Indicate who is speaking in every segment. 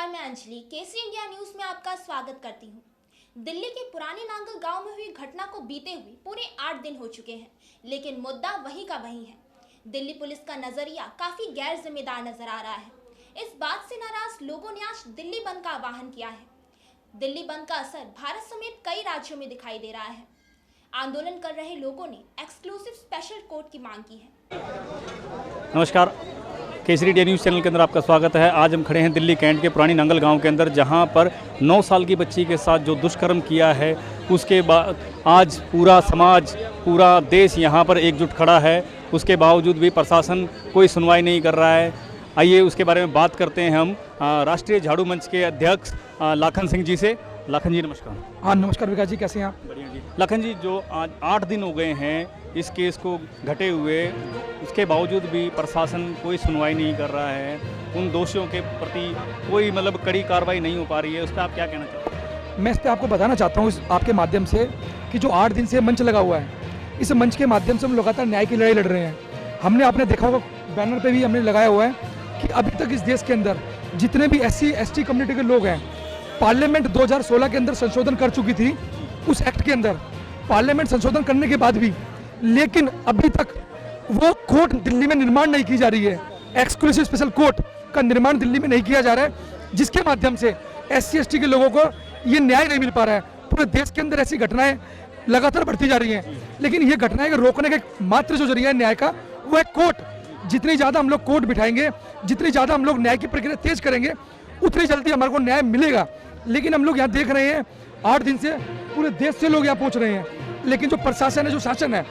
Speaker 1: नमस्कार, मैं Anjali Kesari India news में आपका स्वागत करती हूँ। दिल्ली के पुराने नांगल गांव में हुई घटना को बीते हुए पूरे 8 दिन हो चुके हैं, लेकिन मुद्दा वही का वही है। दिल्ली पुलिस का नजरिया काफी गैर जिम्मेदार नजर आ रहा है। इस बात से नाराज लोगों ने आज दिल्ली बंद का आह्वान किया है। दिल्ली बंद का असर भारत समेत कई राज्यों में दिखाई दे रहा है। आंदोलन कर रहे लोगों ने एक्सक्लूसिव स्पेशल कोर्ट की मांग की है।
Speaker 2: नमस्कार, केसरी इंडिया न्यूज़ चैनल के अंदर आपका स्वागत है। आज हम खड़े हैं दिल्ली कैंट के पुरानी नांगल गांव के अंदर, जहां पर 9 साल की बच्ची के साथ जो दुष्कर्म किया है, उसके बाद आज पूरा समाज, पूरा देश यहां पर एकजुट खड़ा है। उसके बावजूद भी प्रशासन कोई सुनवाई नहीं कर रहा है। आइए उसके बारे में बात करते हैं हम राष्ट्रीय झाड़ू मंच के अध्यक्ष लाखन सिंह जी से। लाखन जी नमस्कार।
Speaker 3: हाँ नमस्कार विकास जी, कैसे हैं आप?
Speaker 2: बढ़िया जी। लाखन जी, जो आज 8 दिन हो गए हैं इस केस को घटे हुए, उसके बावजूद भी प्रशासन कोई सुनवाई नहीं कर रहा है। उन दोषियों के प्रति कोई कड़ी कार्रवाई नहीं हो पा रही है। उस पर आप क्या कहना चाहते हैं?
Speaker 3: मैं इस पर आपको बताना चाहता हूँ आपके माध्यम से कि जो 8 दिन से मंच लगा हुआ है, इस मंच के माध्यम से हम लगातार न्याय की लड़ाई लड़ रहे हैं। हमने आपने देखा होगा बैनर पे भी हमने लगाया हुआ है कि अभी तक इस देश के अंदर जितने भी SC ST कम्युनिटी के लोग हैं, पार्लियामेंट 2016 के अंदर संशोधन कर चुकी थी उस एक्ट के अंदर। पार्लियामेंट संशोधन करने के बाद भी लेकिन अभी तक वो कोर्ट दिल्ली में निर्माण नहीं की जा रही है। एक्सक्लूसिव स्पेशल कोर्ट का निर्माण दिल्ली में नहीं किया जा रहा है, जिसके माध्यम से SC ST के लोगों को ये न्याय नहीं मिल पा रहा है। पूरे देश के अंदर ऐसी घटनाएं लगातार बढ़ती जा रही हैं, लेकिन ये घटनाएं रोकने का मात्र जो जरिया है न्याय का, वो है कोर्ट। जितनी ज़्यादा हम लोग कोर्ट बिठाएंगे, जितनी ज़्यादा हम लोग न्याय की प्रक्रिया तेज करेंगे, उतनी जल्दी हमारे को न्याय मिलेगा। लेकिन हम लोग यहाँ देख रहे हैं 8 दिन से पूरे देश से लोग यहाँ पहुँच रहे हैं, लेकिन जो प्रशासन है, जो शासन है,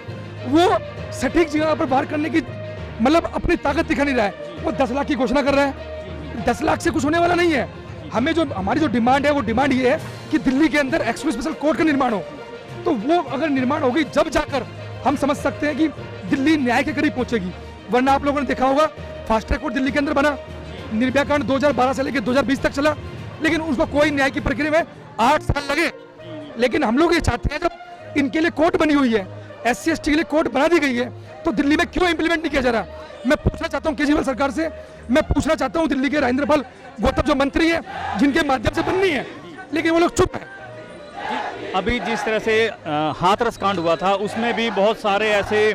Speaker 3: वो सटीक जगह पर बाहर करने की अपनी ताकत दिखा नहीं रहा है। वो 10 लाख की घोषणा कर रहा है। 10 लाख से कुछ होने वाला नहीं है। हमें जो हमारी जो डिमांड है, वो डिमांड ये है कि दिल्ली के अंदर एक्सक्लूसिव स्पेशल कोर्ट का निर्माण हो। तो वो अगर निर्माण होगी, जब जाकर हम समझ सकते हैं कि दिल्ली न्याय के करीब पहुंचेगी। वरना आप लोगों ने देखा होगा फास्ट ट्रैक कोर्ट दिल्ली के अंदर बना, निर्भया कांड 2012 से लेकर 2020 तक चला, लेकिन उसको कोई न्याय की प्रक्रिया में 8 साल लगे। लेकिन हम लोग ये चाहते हैं, जब इनके लिए कोर्ट बनी हुई है, SC ST के लिए कोर्ट बना दी गई है, तो दिल्ली में क्यों इंप्लीमेंट नहीं किया जा रहा? मैं पूछना चाहता हूँ केजरीवाल सरकार से, मैं पूछना चाहता हूँ दिल्ली के राजेंद्र गौतम जो मंत्री है, जिनके माध्यम से बननी है, लेकिन वो लोग चुप है।
Speaker 2: अभी जिस तरह से हाथरस कांड हुआ था, उसमें भी बहुत सारे ऐसे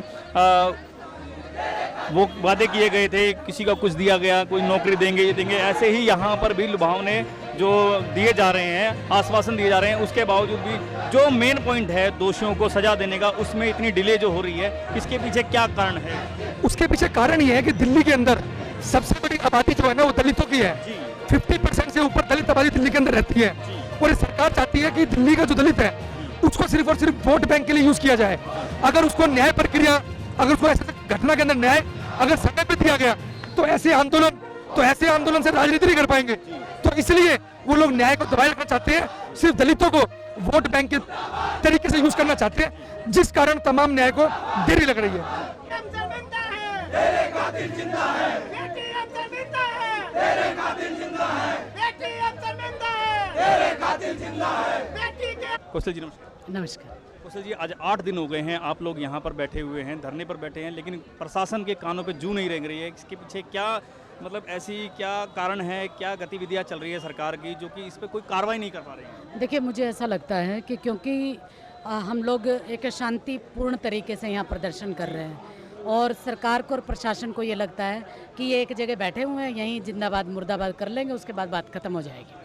Speaker 2: वो वादे किए गए थे, किसी का कुछ दिया गया, कोई नौकरी देंगे, ये देंगे। ऐसे ही यहाँ पर भी लुभावने जो दिए जा रहे हैं, आश्वासन दिए जा रहे हैं, उसके बावजूद भी जो मेन पॉइंट है दोषियों को सजा देने का, उसमें इतनी डिले जो हो रही है, इसके पीछे क्या कारण है?
Speaker 3: उसके पीछे कारण ये है कि दिल्ली के अंदर सबसे बड़ी आबादी जो है ना, वो दलितों की है। 50% से ऊपर दलित आबादी दिल्ली के अंदर रहती है, और सरकार चाहती है कि दिल्ली का जो दलित है, उसको सिर्फ और सिर्फ वोट बैंक के लिए यूज किया जाए। अगर उसको न्याय प्रक्रिया, अगर उसको ऐसे घटना के अंदर न्याय अगर समय पे दिया गया, तो ऐसे आंदोलन से राजनीति नहीं कर पाएंगे। तो इसलिए वो लोग न्याय को दबाए रखना चाहते हैं, सिर्फ दलितों को वोट बैंक के तरीके से यूज करना चाहते हैं, जिस कारण तमाम न्याय को देरी लग रही है।
Speaker 2: कौशल जी नमस्कार।
Speaker 4: नमस्कार।
Speaker 2: कौशल जी, आज 8 दिन हो गए हैं आप लोग यहाँ पर बैठे हुए हैं, धरने पर बैठे हैं, लेकिन प्रशासन के कानों पे जू नहीं रेंग रही है। इसके पीछे क्या ऐसी क्या कारण है, क्या गतिविधियाँ चल रही है सरकार की, जो कि इस पर कोई कार्रवाई नहीं कर पा रही है?
Speaker 4: देखिए, मुझे ऐसा लगता है कि क्योंकि हम लोग एक शांतिपूर्ण तरीके से यहाँ प्रदर्शन कर रहे हैं, और सरकार को और प्रशासन को ये लगता है कि ये एक जगह बैठे हुए हैं, यहीं जिंदाबाद मुर्दाबाद कर लेंगे, उसके बाद बात खत्म हो जाएगी।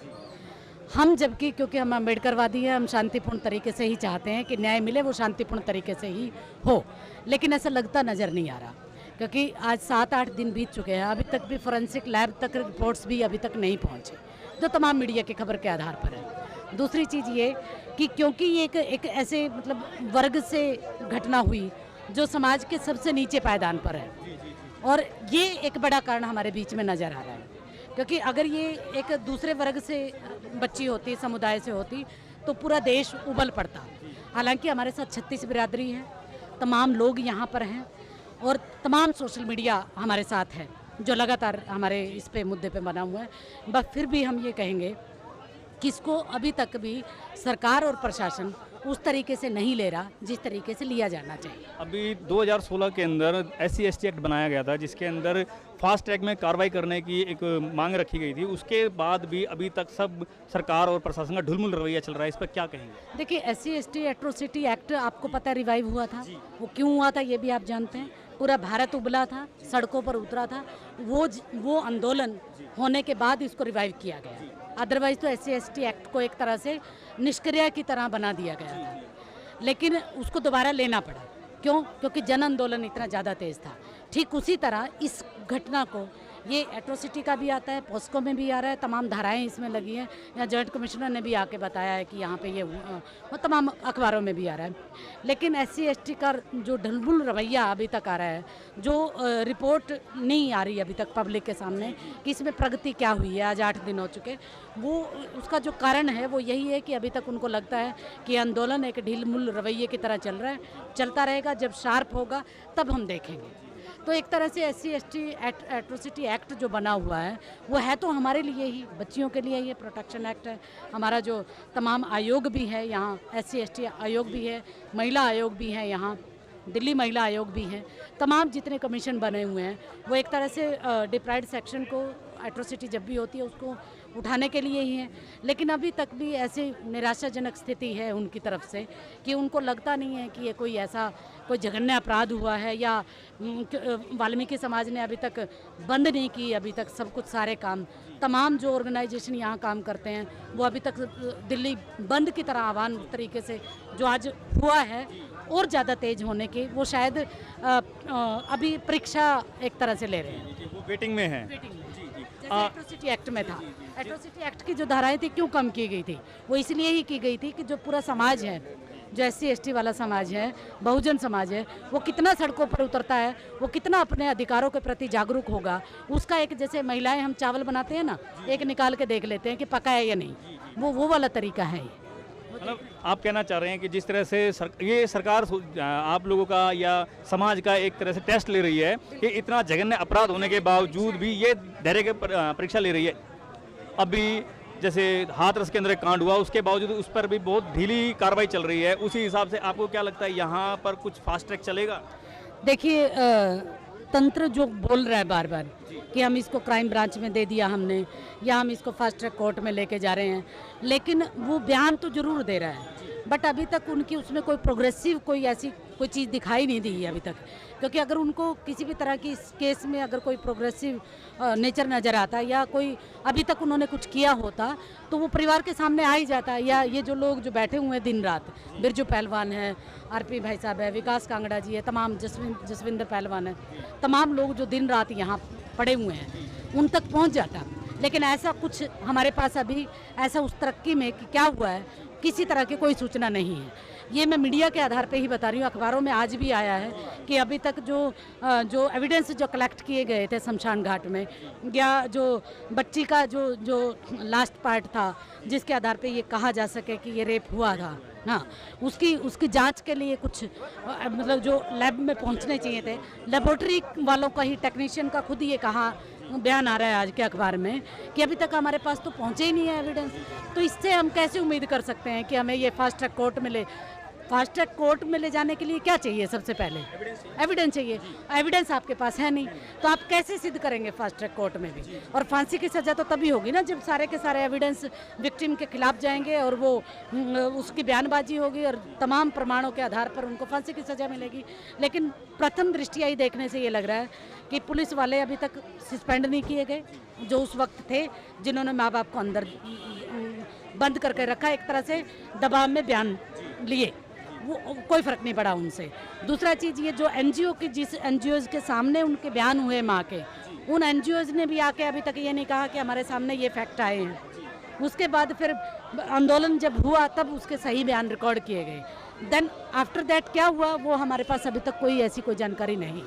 Speaker 4: हम जबकि क्योंकि हम अम्बेडकरवादी हैं, हम शांतिपूर्ण तरीके से ही चाहते हैं कि न्याय मिले, वो शांतिपूर्ण तरीके से ही हो, लेकिन ऐसा लगता नज़र नहीं आ रहा, क्योंकि आज 7-8 दिन बीत चुके हैं, अभी तक भी फोरेंसिक लैब तक रिपोर्ट्स भी अभी तक नहीं पहुँचे, जो तमाम मीडिया की खबर के आधार पर है। दूसरी चीज़ ये कि क्योंकि ये एक ऐसे वर्ग से घटना हुई जो समाज के सबसे नीचे पायदान पर है, और ये एक बड़ा कारण हमारे बीच में नज़र आ रहा है। क्योंकि अगर ये एक दूसरे वर्ग से बच्ची होती, समुदाय से होती, तो पूरा देश उबल पड़ता। हालांकि हमारे साथ 36 बिरादरी है, तमाम लोग यहाँ पर हैं, और तमाम सोशल मीडिया हमारे साथ है, जो लगातार हमारे इस पे मुद्दे पे बना हुआ है। बस फिर भी हम ये कहेंगे कि इसको अभी तक भी सरकार और प्रशासन उस तरीके से नहीं ले रहा जिस तरीके से लिया जाना चाहिए।
Speaker 2: अभी 2016 के अंदर SC ST एक्ट बनाया गया था, जिसके अंदर फास्ट ट्रैक में कार्रवाई करने की एक मांग रखी गई थी, उसके बाद भी अभी तक सब सरकार और प्रशासन का ढुलमुल रवैया चल रहा है, इस पर क्या कहेंगे?
Speaker 4: देखिए, SC/ST एट्रोसिटी एक्ट आपको पता है रिवाइव हुआ था, वो क्यों हुआ था ये भी आप जानते हैं। पूरा भारत उबला था, सड़कों पर उतरा था, वो आंदोलन होने के बाद इसको रिवाइव किया गया। अदरवाइज तो SC/ST एक्ट को एक तरह से निष्क्रिय की तरह बना दिया गया था, लेकिन उसको दोबारा लेना पड़ा। क्यों? क्योंकि जन आंदोलन इतना ज़्यादा तेज़ था। ठीक उसी तरह इस घटना को, ये एट्रोसिटी का भी आता है, पॉस्को में भी आ रहा है, तमाम धाराएं इसमें लगी हैं। यहाँ जॉइंट कमिश्नर ने भी आके बताया है कि यहाँ पे ये वो तमाम अखबारों में भी आ रहा है। लेकिन SC/ST का जो ढलमुल रवैया अभी तक आ रहा है, जो रिपोर्ट नहीं आ रही अभी तक पब्लिक के सामने कि इसमें प्रगति क्या हुई है, आज 8 दिन हो चुके, वो उसका जो कारण है वो यही है कि अभी तक उनको लगता है कि आंदोलन एक ढीलमुल रवैये की तरह चल रहा है, चलता रहेगा। जब शार्प होगा तब हम देखेंगे। तो एक तरह से SC/ST एट्रोसिटी एक्ट जो बना हुआ है वो है तो हमारे लिए ही, बच्चियों के लिए ये प्रोटेक्शन एक्ट है। हमारा जो तमाम आयोग भी है यहाँ, SC/ST आयोग भी है, महिला आयोग भी है यहाँ, दिल्ली महिला आयोग भी है, तमाम जितने कमीशन बने हुए हैं वो एक तरह से डिप्राइव्ड सेक्शन को, एट्रोसिटी जब भी होती है उसको उठाने के लिए ही है। लेकिन अभी तक भी ऐसी निराशाजनक स्थिति है उनकी तरफ से कि उनको लगता नहीं है कि ये कोई ऐसा कोई जघन्य अपराध हुआ है, या वाल्मीकि समाज ने अभी तक बंद नहीं की अभी तक सब कुछ सारे काम। तमाम जो ऑर्गेनाइजेशन यहाँ काम करते हैं वो अभी तक दिल्ली बंद की तरह आह्वान तरीके से जो आज हुआ है और ज़्यादा तेज होने की, वो शायद अभी परीक्षा एक तरह से ले रहे हैं,
Speaker 2: वो वेटिंग में है।
Speaker 4: जैसे एट्रोसिटी एक्ट में था। एट्रोसिटी एक्ट की जो धाराएं थी क्यों कम की गई थी? वो इसलिए ही की गई थी कि जो पूरा समाज है, जो SC/ST वाला समाज है, बहुजन समाज है, वो कितना सड़कों पर उतरता है, वो कितना अपने अधिकारों के प्रति जागरूक होगा। उसका एक, जैसे महिलाएं हम चावल बनाते हैं ना, एक निकाल के देख लेते हैं कि पका है या नहीं, वो वाला तरीका है ये।
Speaker 2: मतलब आप कहना चाह रहे हैं कि जिस तरह से ये सरकार आप लोगों का या समाज का एक तरह से टेस्ट ले रही है कि इतना जघन्य अपराध होने के बावजूद भी ये धैर्य की परीक्षा ले रही है। अभी जैसे हाथरस के अंदर एक कांड हुआ, उसके बावजूद उस पर भी बहुत ढीली कार्रवाई चल रही है। उसी हिसाब से आपको क्या लगता है यहाँ पर कुछ फास्ट ट्रैक चलेगा?
Speaker 4: देखिए, तंत्र जो बोल रहा है बार बार कि हम इसको क्राइम ब्रांच में दे दिया हमने, या हम इसको फास्ट ट्रैक कोर्ट में लेके जा रहे हैं, लेकिन वो बयान तो जरूर दे रहा है, बट अभी तक उनकी उसमें कोई प्रोग्रेसिव कोई ऐसी कोई चीज़ दिखाई नहीं दी है अभी तक। क्योंकि अगर उनको किसी भी तरह की इस केस में अगर कोई प्रोग्रेसिव नेचर नज़र आता या कोई अभी तक उन्होंने कुछ किया होता तो वो परिवार के सामने आ ही जाता। या ये जो लोग जो बैठे हुए हैं दिन रात, बिरजू पहलवान है, RP भाई साहब है, विकास कांगड़ा जी है, तमाम जसविंदर पहलवान है, तमाम लोग जो दिन रात यहाँ पड़े हुए हैं उन तक पहुँच जाता। लेकिन ऐसा कुछ हमारे पास अभी ऐसा उस तरक्की में कि क्या हुआ है, किसी तरह की कोई सूचना नहीं है। ये मैं मीडिया के आधार पे ही बता रही हूँ, अखबारों में आज भी आया है कि अभी तक जो एविडेंस जो कलेक्ट किए गए थे शमशान घाट में, या जो बच्ची का जो लास्ट पार्ट था जिसके आधार पे ये कहा जा सके कि ये रेप हुआ था, हाँ, उसकी जांच के लिए कुछ मतलब जो लैब में पहुंचने चाहिए थे, लेबोरेटरी वालों का ही, टेक्नीशियन का खुद ये कहा, बयान आ रहा है आज के अखबार में कि अभी तक हमारे पास तो पहुंचे ही नहीं है एविडेंस। तो इससे हम कैसे उम्मीद कर सकते हैं कि हमें ये फास्ट ट्रैक कोर्ट में फास्ट ट्रैक कोर्ट में ले जाने के लिए क्या चाहिए? सबसे पहले एविडेंस चाहिए। एविडेंस आपके पास है नहीं, तो आप कैसे सिद्ध करेंगे फास्ट ट्रैक कोर्ट में भी? और फांसी की सज़ा तो तभी होगी ना जब सारे के सारे एविडेंस विक्टिम के खिलाफ जाएंगे और वो उसकी बयानबाजी होगी और तमाम प्रमाणों के आधार पर उनको फांसी की सज़ा मिलेगी। लेकिन प्रथम दृष्टिया ही देखने से ये लग रहा है कि पुलिस वाले अभी तक सस्पेंड नहीं किए गए, जो उस वक्त थे जिन्होंने माँ बाप को अंदर बंद करके रखा, एक तरह से दबाव में बयान लिए, वो कोई फ़र्क नहीं पड़ा उनसे। दूसरा चीज़ ये जो NGO की, जिस NGOs के सामने उनके बयान हुए माँ के, उन NGOs ने भी आके अभी तक ये नहीं कहा कि हमारे सामने ये फैक्ट आए हैं। उसके बाद फिर आंदोलन जब हुआ तब उसके सही बयान रिकॉर्ड किए गए। देन आफ्टर दैट क्या हुआ वो हमारे पास अभी तक कोई ऐसी कोई जानकारी नहीं।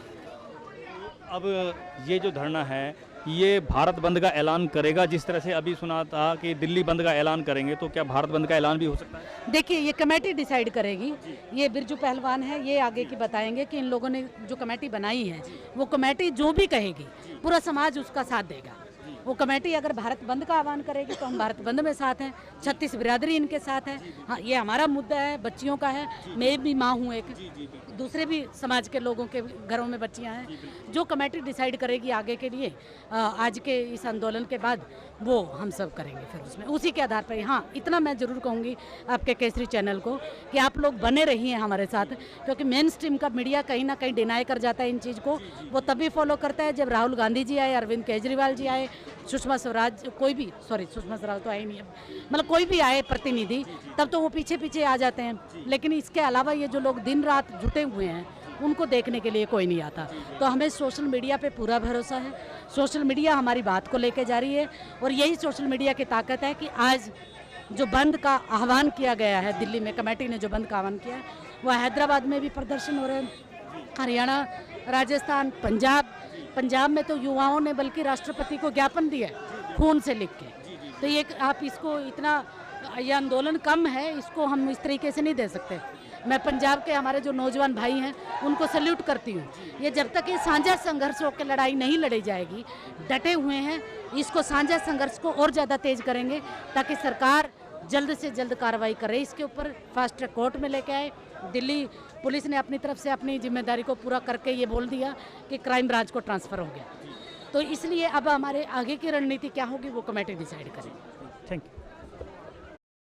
Speaker 2: अब ये जो धरना है ये भारत बंद का ऐलान करेगा, जिस तरह से अभी सुना था कि दिल्ली बंद का ऐलान करेंगे, तो क्या भारत बंद का ऐलान भी हो सकता है?
Speaker 4: देखिए, ये कमेटी डिसाइड करेगी। ये बिरजू पहलवान है, ये आगे की बताएंगे कि इन लोगों ने जो कमेटी बनाई है वो कमेटी जो भी कहेगी पूरा समाज उसका साथ देगा। वो कमेटी अगर भारत बंद का आह्वान करेगी तो हम भारत बंद में साथ हैं, 36 बिरादरी इनके साथ है। हाँ, ये हमारा मुद्दा है, बच्चियों का है। मैं भी माँ हूँ, एक दूसरे भी समाज के लोगों के घरों में बच्चियाँ हैं। जो कमेटी डिसाइड करेगी आगे के लिए आज के इस आंदोलन के बाद, वो हम सब करेंगे फिर उसमें, उसी के आधार पर। हाँ, इतना मैं ज़रूर कहूँगी आपके केसरी चैनल को कि आप लोग बने रहिए हमारे साथ, क्योंकि मेन स्ट्रीम का मीडिया कहीं ना कहीं डिनाई कर जाता है इन चीज़ को। वो तभी फॉलो करता है जब राहुल गांधी जी आए, अरविंद केजरीवाल जी आए, सुषमा स्वराज, कोई भी, सॉरी सुषमा स्वराज तो आए नहीं, मतलब कोई भी आए प्रतिनिधि, तब तो वो पीछे पीछे आ जाते हैं। लेकिन इसके अलावा ये जो लोग दिन रात जुटे हुए हैं, उनको देखने के लिए कोई नहीं आता। तो हमें सोशल मीडिया पे पूरा भरोसा है। सोशल मीडिया हमारी बात को लेके जा रही है, और यही सोशल मीडिया की ताकत है कि आज जो बंद का आह्वान किया गया है, दिल्ली में कमेटी ने जो बंद का आह्वान किया है, वह हैदराबाद में भी प्रदर्शन हो रहे हैं, हरियाणा, राजस्थान, पंजाब में तो युवाओं ने बल्कि राष्ट्रपति को ज्ञापन दिया खून से लिख के। तो ये आप इसको इतना, ये आंदोलन कम है, इसको हम इस तरीके से नहीं दे सकते। मैं पंजाब के हमारे जो नौजवान भाई हैं उनको सल्यूट करती हूँ। ये जब तक ये साझा संघर्ष होकर लड़ाई नहीं लड़ी जाएगी, डटे हुए हैं, इसको साझा संघर्ष को और ज़्यादा तेज करेंगे ताकि सरकार जल्द से जल्द कार्रवाई करे इसके ऊपर, फास्ट ट्रैक कोर्ट में लेके आए। दिल्ली पुलिस ने अपनी तरफ से अपनी जिम्मेदारी को पूरा करके ये बोल दिया कि क्राइम ब्रांच को ट्रांसफ़र हो गया। तो इसलिए अब हमारे आगे की रणनीति क्या होगी वो कमेटी डिसाइड करें।